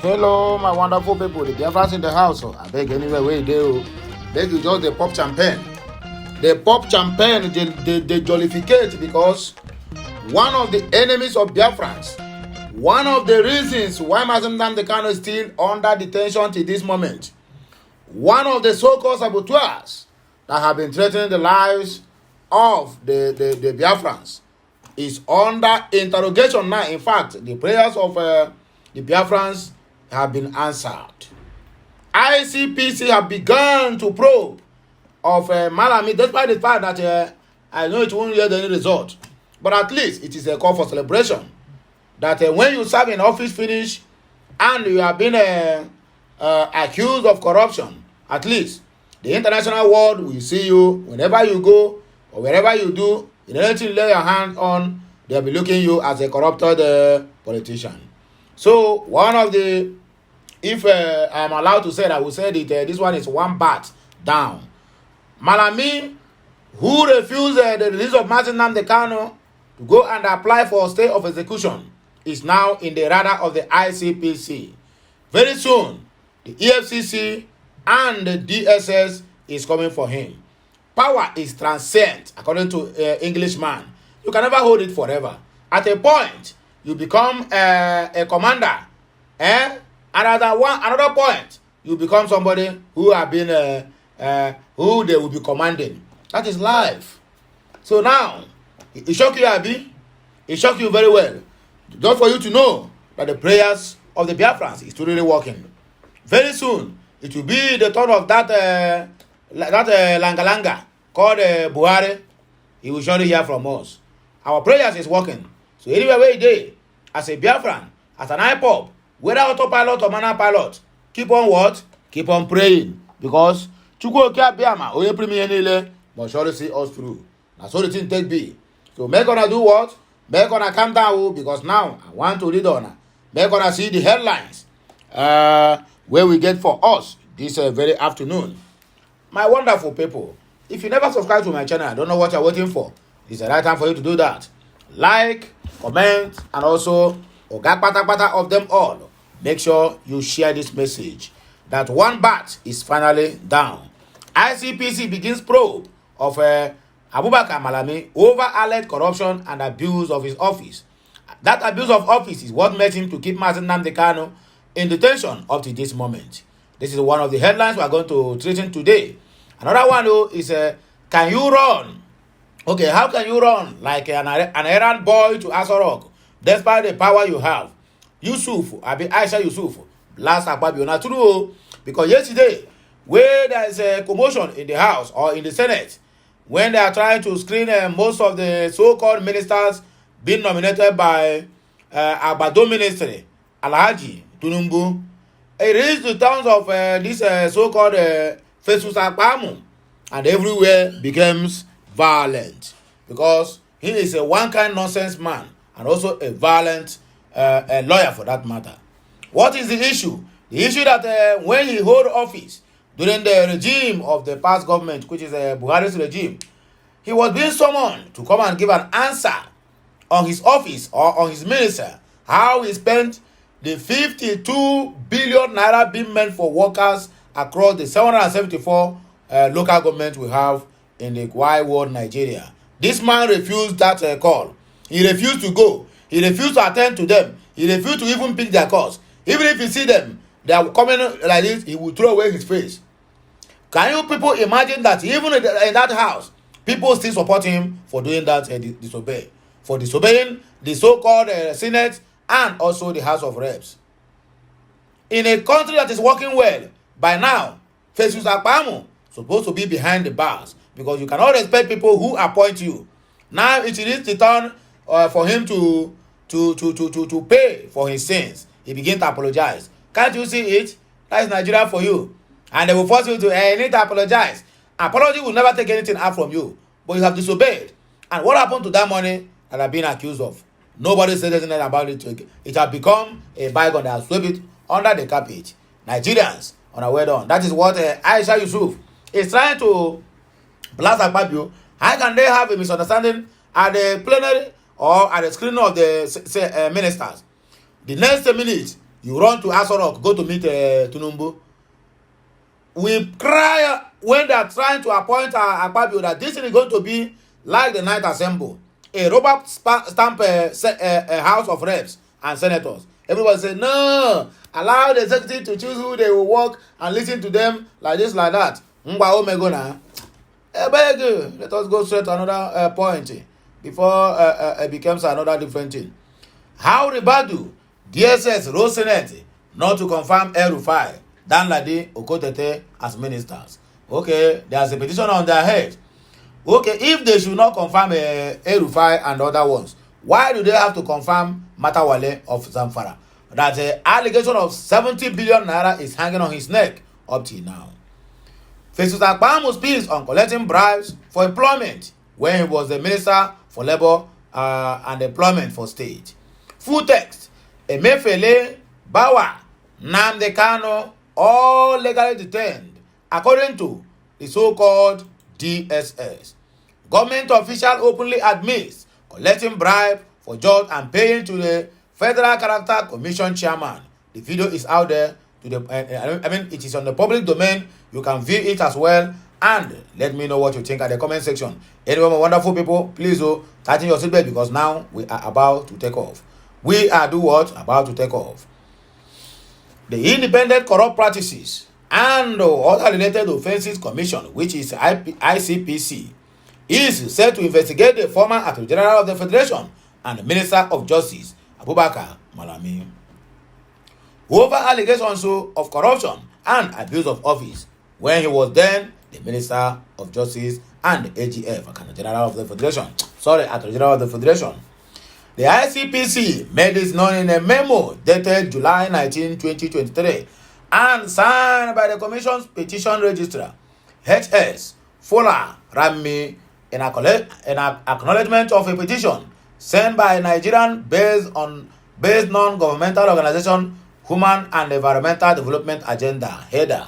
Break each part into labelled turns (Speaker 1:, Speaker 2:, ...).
Speaker 1: Hello, my wonderful people. The BIAFRANS in the house. I beg anywhere where you do. Beg you just the pop champagne. The pop champagne, they jollificate because one of the enemies of BIAFRANS, one of the reasons why Mazin Nnamdi Kanu is still under detention to this moment, one of the so-called saboteurs that have been threatening the lives of the BIAFRANS is under interrogation now. In fact, the prayers of the BIAFRANS have been answered. ICPC have begun to probe of Malami, despite the fact that I know it won't yield any result. But at least it is a call for celebration. That when you serve in office finish and you have been accused of corruption, at least the international world will see you whenever you go or wherever you do. In anything you lay your hand on, they'll be looking you as a corrupted politician. So one of the, if I'm allowed to say that, I will say that this one is one bat down. Malami, who refused the release of Mazin Nnamdi Kanu to go and apply for a stay of execution, is now in the radar of the ICPC. Very soon, the EFCC and the DSS is coming for him. Power is transcend, according to Englishman. You can never hold it forever. At a point, you become a commander. Another point, you become somebody who have been who they will be commanding. That is life. So now, it shock you, Abi. It shock you very well. Just for you to know that the prayers of the BIAFRANS is really working. Very soon, it will be the turn of that Langa called Buhari. He will surely hear from us. Our prayers is working. So anywhere where you dey, as a BIAFRAN, as an IPOB, whether autopilot or manual pilot, keep on what? Keep on praying. Because Chukwu Okeabiama, Oye Premier Nile, must surely see us through. That's all the thing take be. So make gonna do what? Make gonna calm down, because now I want to read on. Make gonna see the headlines where we get for us this very afternoon. My wonderful people, if you never subscribe to my channel, I don't know what you're waiting for. It's the right time for you to do that. Like, comment, and also Oga Patapata of them all. Make sure you share this message that one bat is finally down. ICPC begins probe of Abubakar Malami over alleged corruption and abuse of his office. That abuse of office is what made him to keep Mazin Nnamdi Kanu in detention up to this moment. This is one of the headlines we are going to treat in today. Another one though is can you run? Okay, how can you run like an errand boy to Asorok despite the power you have? Yusuf, Aisha Yusuf, last Akpabio. Not true, because yesterday, where there is a commotion in the House or in the Senate, when they are trying to screen most of the so-called ministers being nominated by Agbado Ministry, Alhaji Tunumbu, it reached the towns of this so-called Fesus Akpamu, and everywhere becomes violent, because he is a one-kind nonsense man and also a violent lawyer for that matter. What is the issue? The issue that when he hold office during the regime of the past government, which is Buhari's regime, he was being summoned to come and give an answer on his office or on his minister, how he spent the 52 billion naira being meant for workers across the 774 local governments we have in the wide world Nigeria. This man refused that call. He refused to go. He refused to attend to them. He refused to even pick their calls. Even if you see them, they are coming like this, he will throw away his face. Can you people imagine that even in that house, people still support him for doing that for disobeying the so-called Senate and also the House of Reps? In a country that is working well, by now, Festus Akpamu supposed to be behind the bars, because you cannot respect people who appoint you. Now it is the turn for him to pay for his sins. He begins to apologize. Can't you see it? That is Nigeria for you. And they will force you to need to apologize. Apology will never take anything out from you, but you have disobeyed. And what happened to that money that I've been accused of? Nobody said anything about it. It has become a bygone that has swept it under the carpet. Nigerians, on our way down. That is what Aisha Yusuf is trying to blast Akpabio. How can they have a misunderstanding at the plenary or at the screening of the ministers? The next minute, You run to Asorok, go to meet Tunumbu. We cry when they are trying to appoint Akpabio that this is going to be like the Ninth Assembly, a rubber stamp House of Reps and Senators. Everybody say, no, allow the executive to choose who they will work and listen to them like this, like that. Let us go straight to another point before it becomes another different thing. How Ribadu, DSS, Rose Senate, not to confirm El-Rufai, Danladi, Okotete as ministers. Okay, there's a petition on their head. Okay, if they should not confirm El-Rufai and other ones, why do they have to confirm Matawale of Zamfara? That the allegation of 70 billion naira is hanging on his neck up till now. Festus Akpamo speaks on collecting bribes for employment when he was the Minister for Labour and Employment for State. Full text: Emefiele, Bawa, Nnamdi Kanu, all legally detained, according to the so-called DSS. Government official openly admits collecting bribe for judge and paying to the Federal Character Commission chairman. The video is out there. It is on the public domain. You can view it as well. And let me know what you think at the comment section. Anyway, my wonderful people, please tighten your seatbelt because now we are about to take off. We are about to take off. The Independent Corrupt Practices and Other Related Offences Commission, which is ICPC, is set to investigate the former Attorney General of the Federation and the Minister of Justice, Abubakar Malami, over allegations of corruption and abuse of office when he was then the Minister of Justice and the AGF, Attorney General of the Federation. Attorney General of the Federation. The ICPC made this known in a memo dated July 19, 2023 and signed by the Commission's petition registrar, HS Fola Rami, in acknowledgement of a petition sent by a Nigerian-based non-governmental organization, Human and Environmental Development Agenda, HEDA.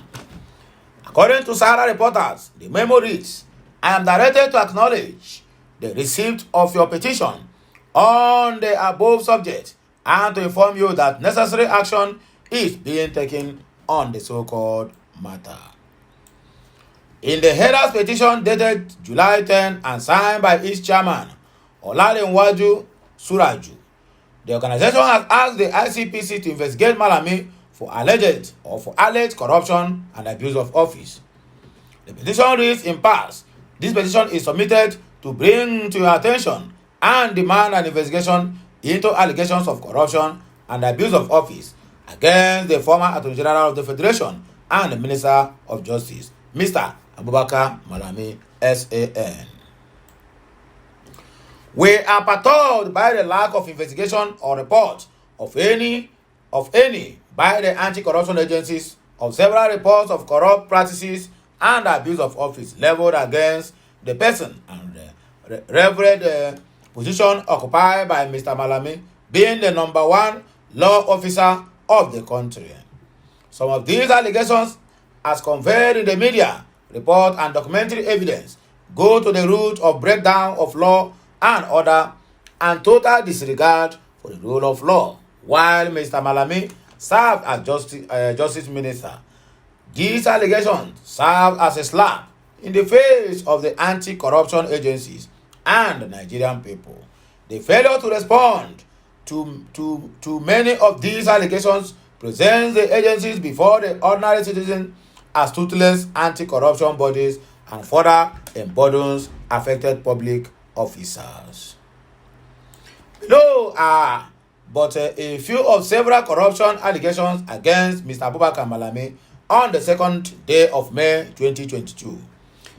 Speaker 1: According to Sahara reporters, the memo reads, I am directed to acknowledge the receipt of your petition on the above subject and to inform you that necessary action is being taken on the so-called matter. In the header's petition dated July 10 and signed by its chairman, Olalenwaju Suraju, the organization has asked the ICPC to investigate Malami for alleged corruption and abuse of office. The petition reads in part, this petition is submitted to bring to your attention and demand an investigation into allegations of corruption and abuse of office against the former Attorney General of the Federation and the Minister of Justice, Mr. Abubakar Malami, SAN. We are perturbed by the lack of investigation or report of any by the anti-corruption agencies of several reports of corrupt practices and abuse of office leveled against the person and the revered position occupied by Mr. Malami, being the number one law officer of the country. Some of these allegations, as conveyed in the media report and documentary evidence, go to the root of breakdown of law and order and total disregard for the rule of law while Mr. Malami served as Justice Minister. These allegations serve as a slap in the face of the anti-corruption agencies and the Nigerian people. The failure to respond to many of these allegations presents the agencies before the ordinary citizen as toothless anti-corruption bodies and further emboldens affected public officers. Below are but a few of several corruption allegations against Mr. Abubakar Malami on the second day of May 2022.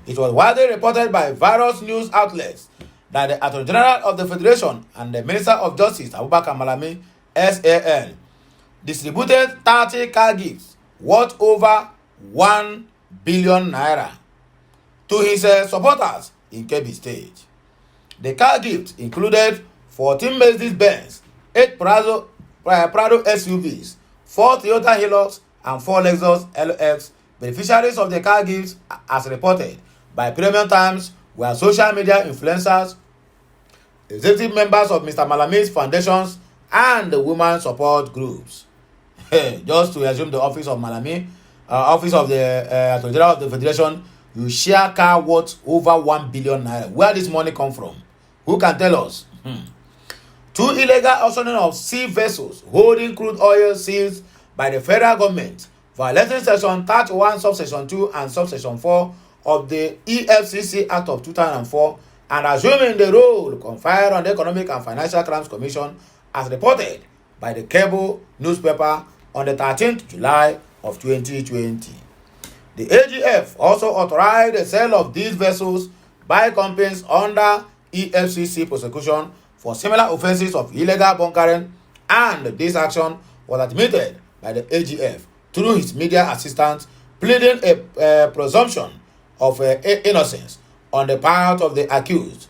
Speaker 1: It was widely reported by various news outlets that the Attorney General of the Federation and the Minister of Justice, Abubakar Malami, SAN, distributed 30 car gifts worth over 1 billion naira to his supporters in Kebbi State. The car gifts included 14 Mercedes-Benz, 8 Prado SUVs, 4 Toyota Hilux, and 4 Lexus LX. Beneficiaries of the car gifts, as reported by Premium Times, were social media influencers, executive members of Mr. Malami's foundations, and the women support groups. just to assume the office of Malami, office of the Attorney General of the Federation, you share car worth over 1 billion naira. Where this money come from? Who can tell us? Two illegal auctioning of sea vessels holding crude oil seized by the federal government, violating section 31, subsection 2 and subsection 4 of the EFCC Act of 2004, and assuming the role conferred on the Economic and Financial Crimes Commission as reported by the cable newspaper on the 13th July of 2020. The AGF also authorized the sale of these vessels by companies under EFCC prosecution for similar offences of illegal bunkering, and this action was admitted by the AGF through his media assistant, pleading a presumption of innocence on the part of the accused,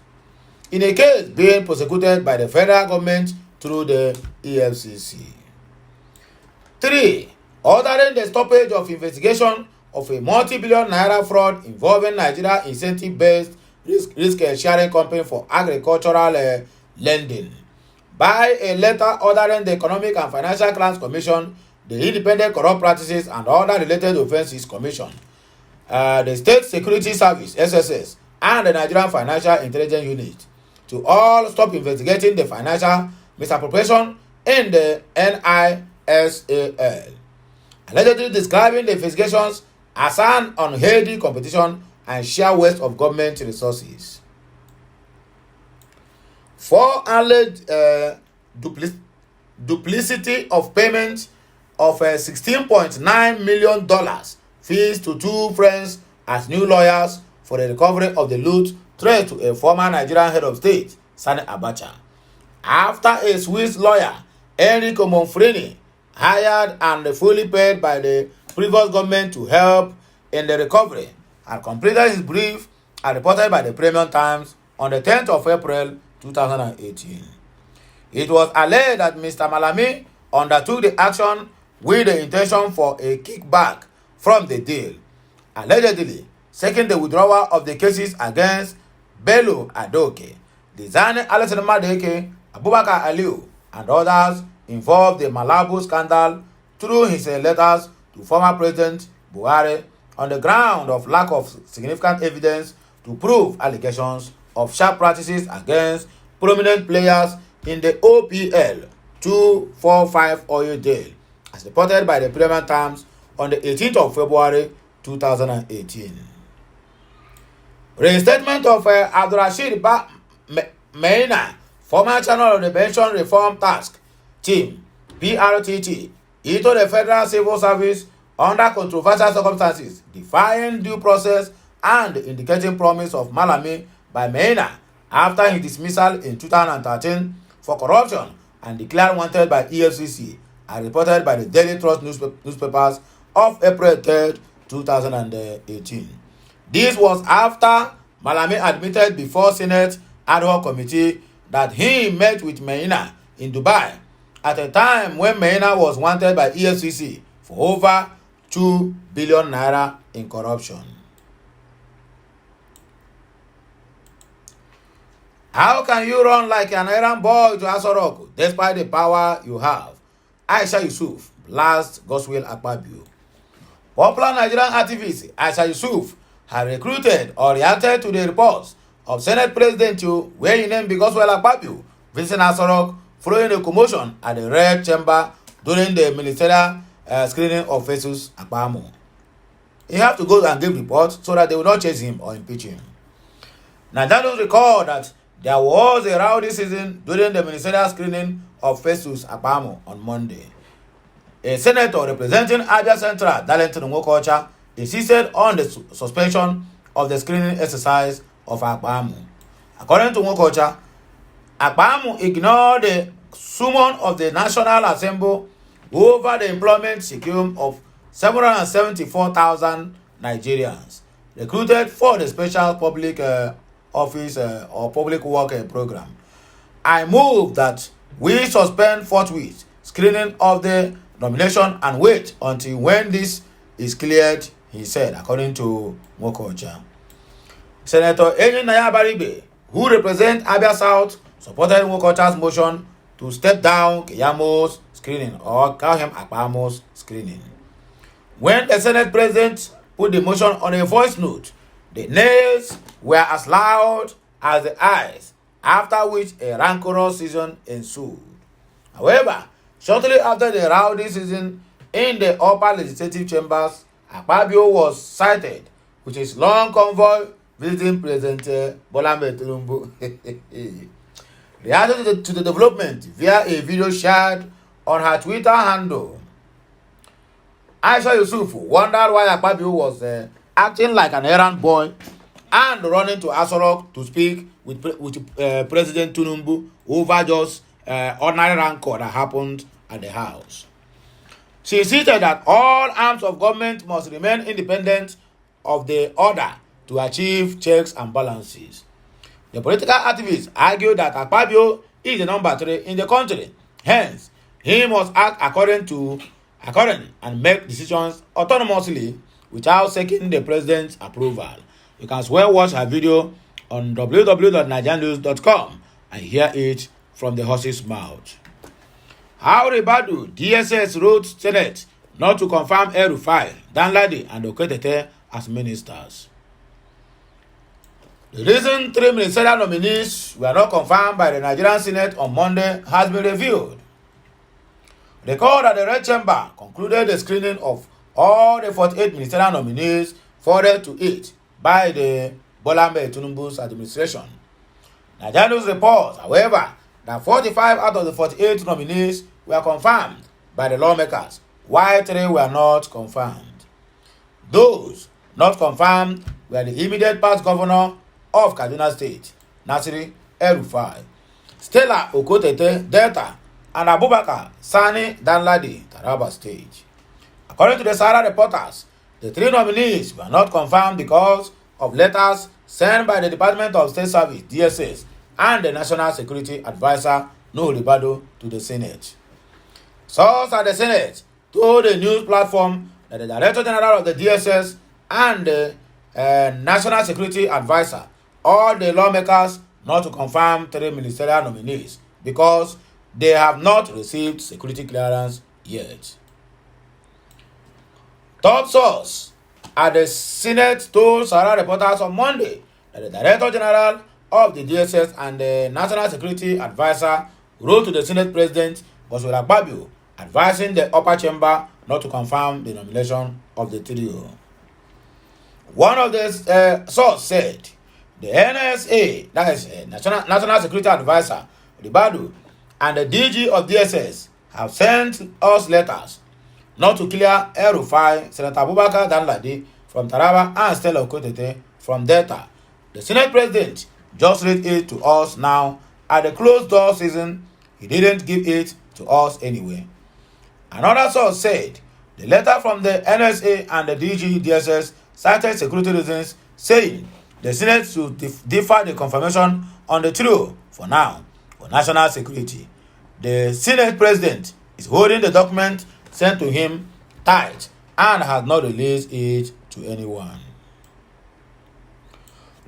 Speaker 1: in a case being prosecuted by the federal government through the EFCC. 3. Ordering the stoppage of investigation of a multi-billion naira fraud involving Nigeria incentive-based risk-sharing company for agricultural lending. By a letter ordering the Economic and Financial Crimes Commission, the Independent Corrupt Practices and Other Related Offences Commission, the State Security Service (SSS), and the Nigerian Financial Intelligence Unit to all stop investigating the financial misappropriation in the NISAL, allegedly describing the investigations as an unhealthy competition and sheer waste of government resources. 4. Alleged duplicity of payment of $16.9 million fees to two friends as new lawyers for the recovery of the loot traced to a former Nigerian head of state, Sani Abacha, after a Swiss lawyer, Enrico Monfrini, hired and fully paid by the previous government to help in the recovery, and completed his brief as reported by the Premium Times on the 10th of April 2018. It was alleged that Mr. Malami undertook the action with the intention for a kickback from the deal, allegedly seeking the withdrawal of the cases against Bello Adoke, Dizani Alexander Madeke, Abubakar Aliu, and others involved in the Malabo scandal through his letters to former President Buhari on the ground of lack of significant evidence to prove allegations of sharp practices against prominent players in the OPL 245 oil deal, as reported by the Premium Times on the 18th of February 2018. Reinstatement of Abdurrashid Meina, former chairman of the Pension Reform Task Team (PRTT), into the Federal Civil Service under controversial circumstances, defying due process and indicating promise of Malami by Meina after his dismissal in 2013 for corruption and declared wanted by EFCC, as reported by the Daily Trust newspapers of April 3, 2018. This was after Malami admitted before Senate ad hoc committee that he met with Meina in Dubai at a time when Meina was wanted by EFCC for over 2 billion naira in corruption. How can you run like an errand boy to Asorok despite the power you have? Aisha Yusuf blasts Godswill Akpabio. Popular Nigerian activist Aisha Yusuf has recruited or reacted to the reports of Senate President Joe, where he named Godswill Akpabio, visiting Asorok following a commotion at the Red Chamber during the ministerial screening of Festus Akpamo. He have to go and give reports so that they will not chase him or impeach him. Nigerians recall that there was a rowdy season during the ministerial screening of Festus Akpamo on Monday. A senator representing Abia Central, Darlington Nwokocha, insisted on the suspension of the screening exercise of Akpamo. According to Nwokocha, Akpamo ignored the summon of the National Assembly over the employment scheme of 774,000 Nigerians recruited for the special public office or public work program. I move that we suspend forthwith screening of the nomination and wait until when this is cleared, he said, according to Nwokocha. Senator Enyi Baribe, who represents Abia South, supported Nwokocha's motion to step down Keyamo's screening, or call him Akpamo's screening. When the Senate President put the motion on a voice note, the nays were as loud as the ayes, after which a rancorous season ensued. However, shortly after the rowdy season in the upper legislative chambers, Akpabio was cited with his long convoy visiting President Bola Ahmed Tinubu. Reacting to the development via a video shared on her Twitter handle, Aisha Yusuf wondered why Akpabio was acting like an errand boy and running to Asorok to speak with President Tinubu over just ordinary rancor that happened at the house. She insisted that all arms of government must remain independent of the order to achieve checks and balances. The political activists argued that Akpabio is the number 3 in the country. Hence, he must act according and make decisions autonomously without seeking the president's approval. You can as well watch her video on www.nigeriannews.com and hear it from the horse's mouth. How Ribadu DSS wrote Senate not to confirm El-Rufai, Danladi, and Oketete as ministers. The reason 3 ministerial nominees were not confirmed by the Nigerian Senate on Monday has been revealed. Recall that the Red Chamber concluded the screening of all the 48 ministerial nominees forwarded to it by the Bola Ahmed Tinubu's administration. Nigerian News reports, however, that 45 out of the 48 nominees were confirmed by the lawmakers, while 3 were not confirmed. Those not confirmed were the immediate past governor of Kaduna State, Nasiri El-Rufai, Stella Okotete, Delta, and Abubakar Sani Danladi, Taraba State. According to the Sahara reporters, the 3 nominees were not confirmed because of letters sent by the Department of State Service, DSS, and the National Security Advisor, Nuhu Ribadu, to the Senate. Sources at the Senate told the news platform that the Director General of the DSS and the National Security Advisor urged the lawmakers not to confirm 3 ministerial nominees because they have not received security clearance yet. Top source at the Senate told Sahara reporters on Monday that the Director General of the DSS and the National Security Advisor wrote to the Senate President Godswill Akpabio advising the upper chamber not to confirm the nomination of the trio. One of the sources said the NSA, that is National Security Advisor, Ribadu, and the DG of DSS have sent us letters not to clear El-Rufai, Senator Abubakar Danladi from Taraba, and Stella Okotete from Delta. The Senate President just read it to us now. At the closed door season, he didn't give it to us anyway. Another source said the letter from the NSA and the DG DSS cited security reasons, saying the Senate should defer the confirmation on the trio for now for national security. The Senate President is holding the document sent to him tight and has not released it to anyone.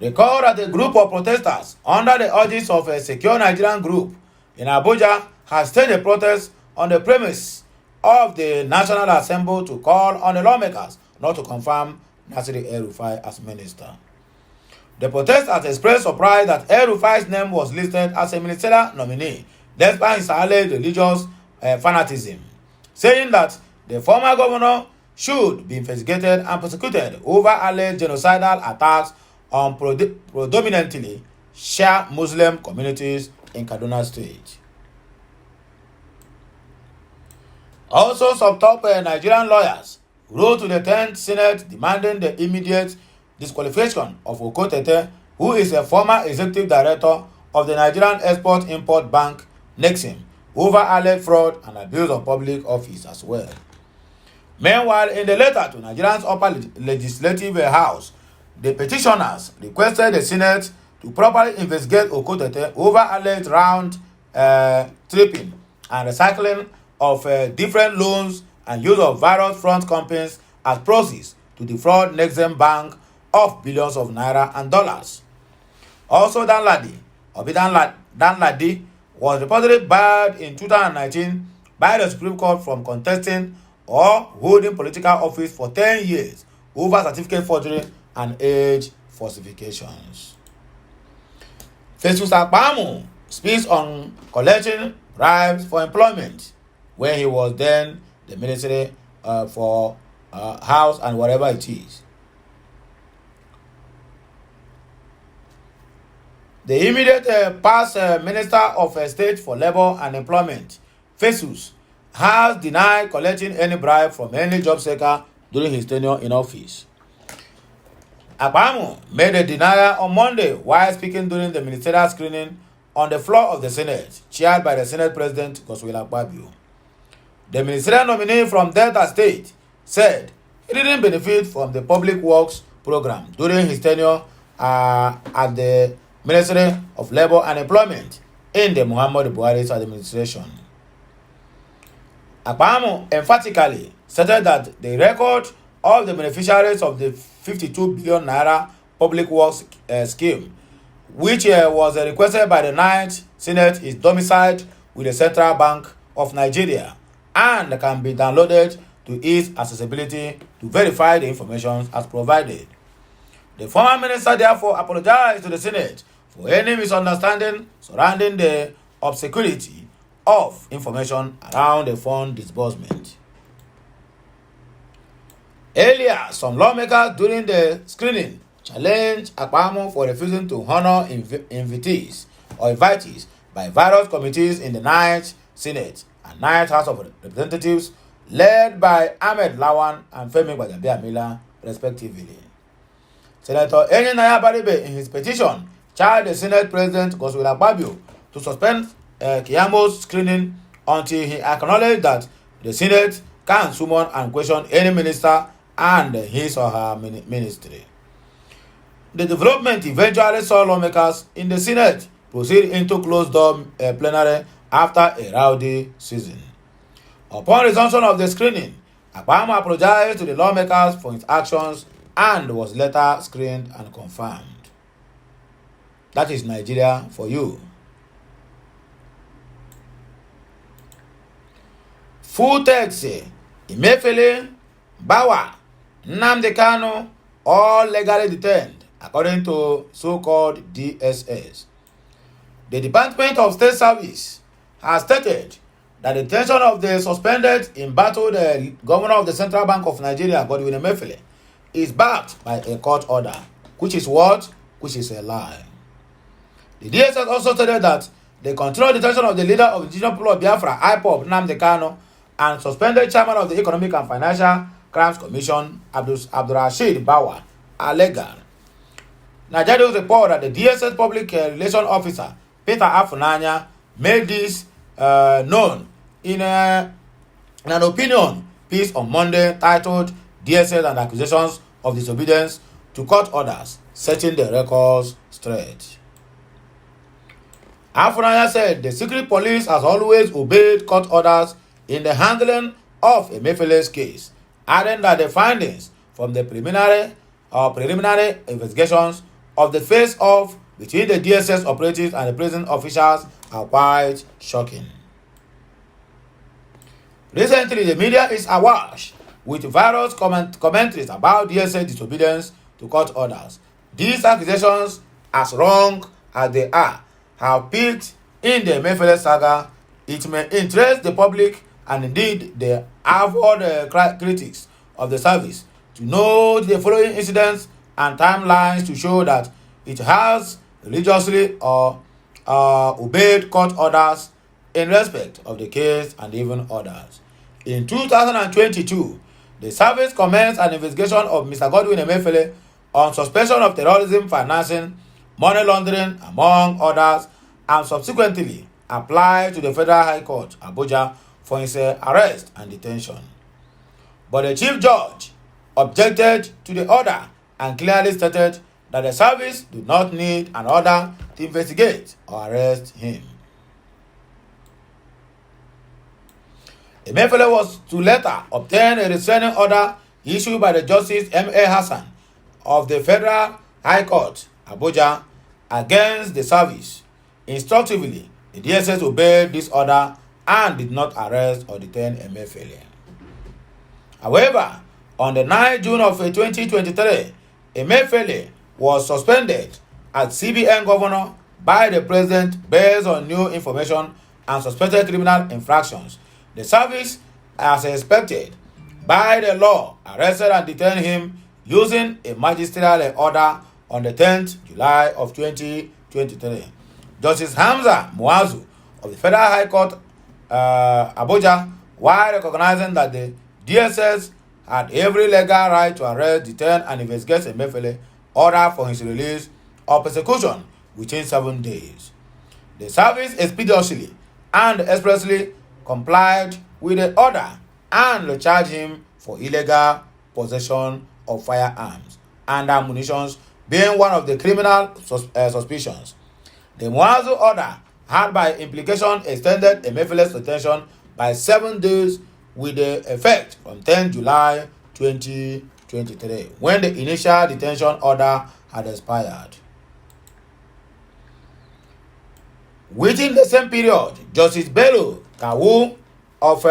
Speaker 1: Recall that a group of protesters under the urges of a secure Nigerian group in Abuja has staged a protest on the premise of the National Assembly to call on the lawmakers not to confirm Nasiri El-Rufai as minister. The protesters expressed surprise that El-Rufai's name was listed as a ministerial nominee despite his alleged religious fanaticism, saying that the former governor should be investigated and prosecuted over alleged genocidal attacks on predominantly Shia Muslim communities in Kaduna State. Also, some top Nigerian lawyers wrote to the 10th Senate demanding the immediate disqualification of Okotete, who is a former executive director of the Nigerian Export-Import Bank, Nexim, over alleged fraud and abuse of public office as well. Meanwhile, in the letter to Nigeria's upper legislative house, the petitioners requested the Senate to properly investigate Okotete over alleged round tripping and recycling of different loans and use of various front companies as proceeds to defraud Nexim Bank of billions of naira and dollars. Also, Danladi was reportedly barred in 2019 by the Supreme Court from contesting or holding political office for 10 years over certificate forgery and age falsifications. Festus Akpamo speaks on collecting bribes for employment when he was then the Ministry for House and whatever it is. The immediate past Minister of State for Labour and Employment, Festus, has denied collecting any bribe from any job seeker during his tenure in office. Akpamo made a denial on Monday while speaking during the ministerial screening on the floor of the Senate, chaired by the Senate President Godswill Akpabio. The ministerial nominee from Delta State said he didn't benefit from the public works program during his tenure at the Ministry of Labour and Employment in the Muhammadu Buhari's administration. Akpamo emphatically stated that the record of the beneficiaries of the 52 billion naira public works scheme, which was requested by the 9th Senate, is domiciled with the Central Bank of Nigeria and can be downloaded to ease accessibility to verify the information as provided. The former minister therefore apologized to the Senate for any misunderstanding surrounding the obscurity of information around the fund disbursement. Earlier, some lawmakers during the screening challenged Akpamo for refusing to honor invitees by various committees in the 9th Senate and 9th House of Representatives, led by Ahmed Lawan and Femi Gbajabiamila, respectively. Senator Enyinnaya Baribe, in his petition, charged the Senate President Godswill Akpabio to suspend Keyamo's screening until he acknowledged that the Senate can summon and question any minister and his or her ministry. The development eventually saw lawmakers in the Senate proceed into closed-door plenary after a rowdy season. Upon resumption of the screening, Akpamo apologized to the lawmakers for his actions and was later screened and confirmed. That is Nigeria for you. Full text: Emefiele, Bawa, Nnamdi Kanu, all legally detained, according to so-called DSS. The Department of State Service has stated that the detention of the suspended embattled governor of the Central Bank of Nigeria, Godwin Emefiele, is backed by a court order, which is what? Which is a lie. The DSS also stated that the continued detention of the leader of the indigenous people of Biafra, IPOB, Nnamdi Kanu, and suspended chairman of the Economic and Financial Crimes Commission, Abdulrasheed Bawa, are legal. Nigeria report that the DSS public relations officer, Peter Afunanya, made this known in an opinion piece on Monday titled DSS and Accusations of Disobedience to Court Orders, Setting the Records Straight. Afunanya said the secret police has always obeyed court orders in the handling of Emefiele's case, adding that the findings from the preliminary investigations of the face-off between the DSS operatives and the prison officials are quite shocking. Recently, the media is awash with various commentaries about DSS disobedience to court orders. These accusations, as wrong as they are, have peaked in the Emefiele saga. It may interest the public and indeed the avid critics of the service to know the following incidents and timelines to show that it has religiously obeyed court orders in respect of the case and even others. In 2022, the service commenced an investigation of Mr. Godwin Emefiele on suspicion of terrorism financing, money laundering, among others, and subsequently applied to the Federal High Court, Abuja, for his arrest and detention. But the Chief Judge objected to the order and clearly stated that the service do not need an order to investigate or arrest him. Emefiele was to later obtain a restraining order issued by the Justice M.A. Hassan of the Federal High Court, Abuja, against the service. Instructively, the DSS obeyed this order and did not arrest or detain Emefiele. However, on the 9th June of 2023, Emefiele was suspended as CBN governor by the president based on new information and suspected criminal infractions. The service, as expected by the law, arrested and detained him using a magisterial order on the 10th July of 2023. Justice Hamza Muazu of the Federal High Court, Abuja, while recognizing that the DSS had every legal right to arrest, detain, and investigate Emefiele, order for his release or persecution within 7 days. The service expeditiously and expressly complied with the order and charged him for illegal possession of firearms and ammunition, being one of the criminal suspicions. The Muazu order had by implication extended Emefiele's detention by 7 days with the effect from 10 July 2023, when the initial detention order had expired. Within the same period, Justice Bello Kawu of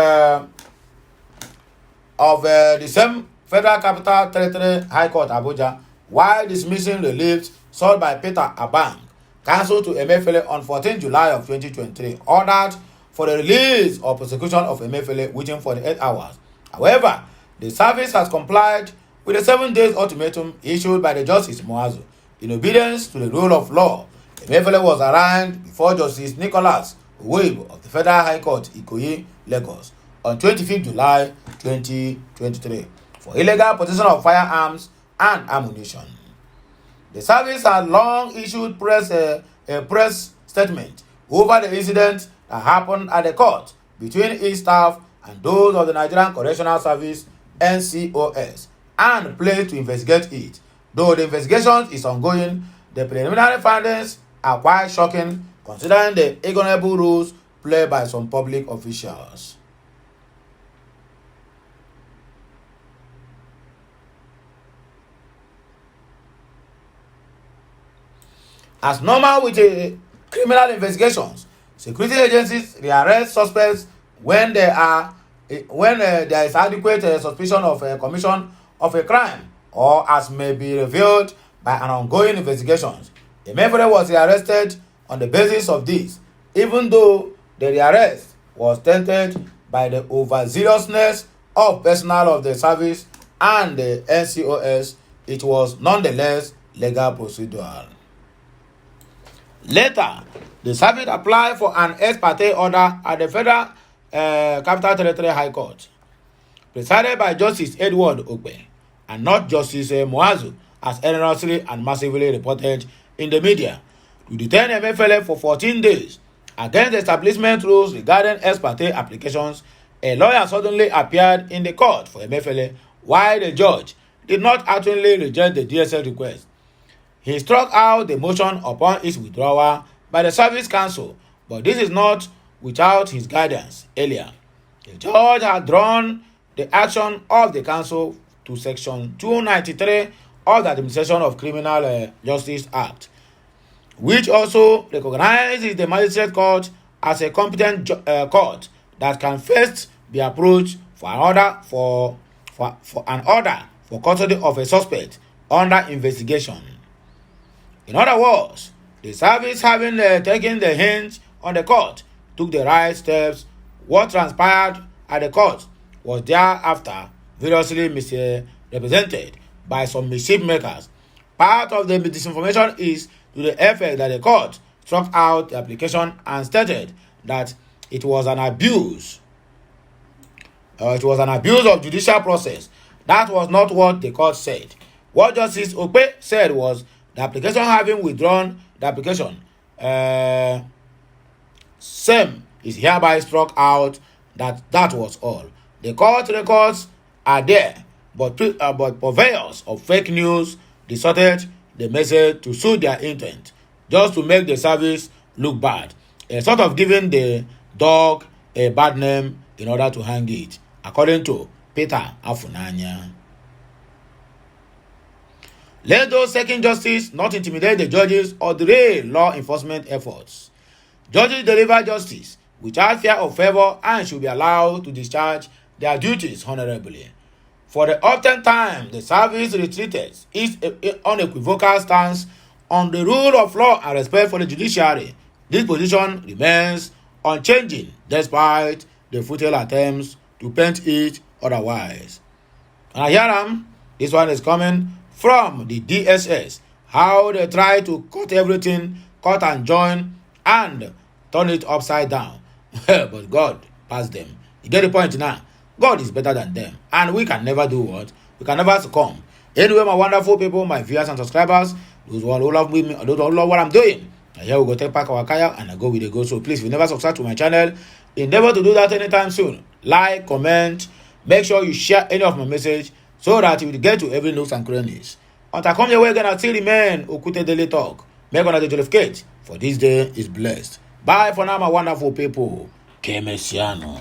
Speaker 1: the same Federal Capital Territory High Court Abuja, while dismissing reliefs sought by Peter Abang, cancelled to Emefiele on 14 July of 2023, ordered for the release or prosecution of Emefiele within 48 hours. However, the service has complied with the 7 days ultimatum issued by the Justice Muazu. In obedience to the rule of law, Emefiele was arraigned before Justice Nicholas Webb of the Federal High Court, Ikoyi, Lagos, on 25 July 2023 for illegal possession of firearms and ammunition. The service had long issued a press statement over the incident that happened at the court between its staff and those of the Nigerian Correctional Service (NCOS) and pledged to investigate it. Though the investigation is ongoing, the preliminary findings are quite shocking considering the ignorable roles played by some public officials. As normal with criminal investigations, security agencies rearrest suspects when there is adequate suspicion of a commission of a crime, or as may be revealed by an ongoing investigation. Emefiele was arrested on the basis of this, even though the rearrest was tainted by the overzealousness of personnel of the service and the NCOS. It was nonetheless legal procedural. Later, the service applied for an ex parte order at the Federal Capital Territory High Court, presided by Justice Edward Okpe, and not Justice Muazu, as erroneously and massively reported in the media, to detain Emefiele for 14 days. Against the establishment rules regarding ex parte applications, a lawyer suddenly appeared in the court for Emefiele, while the judge did not actually reject the DSL request. He struck out the motion upon its withdrawal by the Service Council, but this is not without his guidance earlier. The judge had drawn the action of the council to Section 293 of the Administration of Criminal Justice Act, which also recognizes the magistrate court as a competent court that can first be approached for an order for custody of a suspect under investigation. In other words, the service, having taken the hint on the court, took the right steps. What transpired at the court was thereafter variously misrepresented by some mischief makers. Part of the disinformation is to the effect that the court struck out the application and stated that it was an abuse. It was an abuse of judicial process. That was not what the court said. What Justice Okpe said was the application having withdrawn the application, same is hereby struck out. That was all. The court records are there, but purveyors of fake news distorted the message to suit their intent, just to make the service look bad, a sort of giving the dog a bad name in order to hang it, according to Peter Afunanya. Let those seeking justice not intimidate the judges or derail law enforcement efforts. Judges deliver justice without fear of favor and should be allowed to discharge their duties honorably. For the often time, the service retreated its unequivocal stance on the rule of law and respect for the judiciary. This position remains unchanging despite the futile attempts to paint it otherwise. And I hear them. This one is coming from the DSS. How they try to cut everything, cut and join, and turn it upside down. But God passed them. You get the point now? God is better than them. And we can never do what? We can never succumb. Anyway, my wonderful people, my viewers and subscribers, those who love me, those who love what I'm doing. And here we go take back our kayak and I go with the go. So please, if you never subscribe to my channel, endeavor to do that anytime soon. Like, comment, make sure you share any of my message so that you will get to every nooks and crannies. Until I come your way again, I'll still remain Okute Daily Talk. Make one of the jollificate, for this day is blessed. Bye for now, my wonderful people. Que mesiano.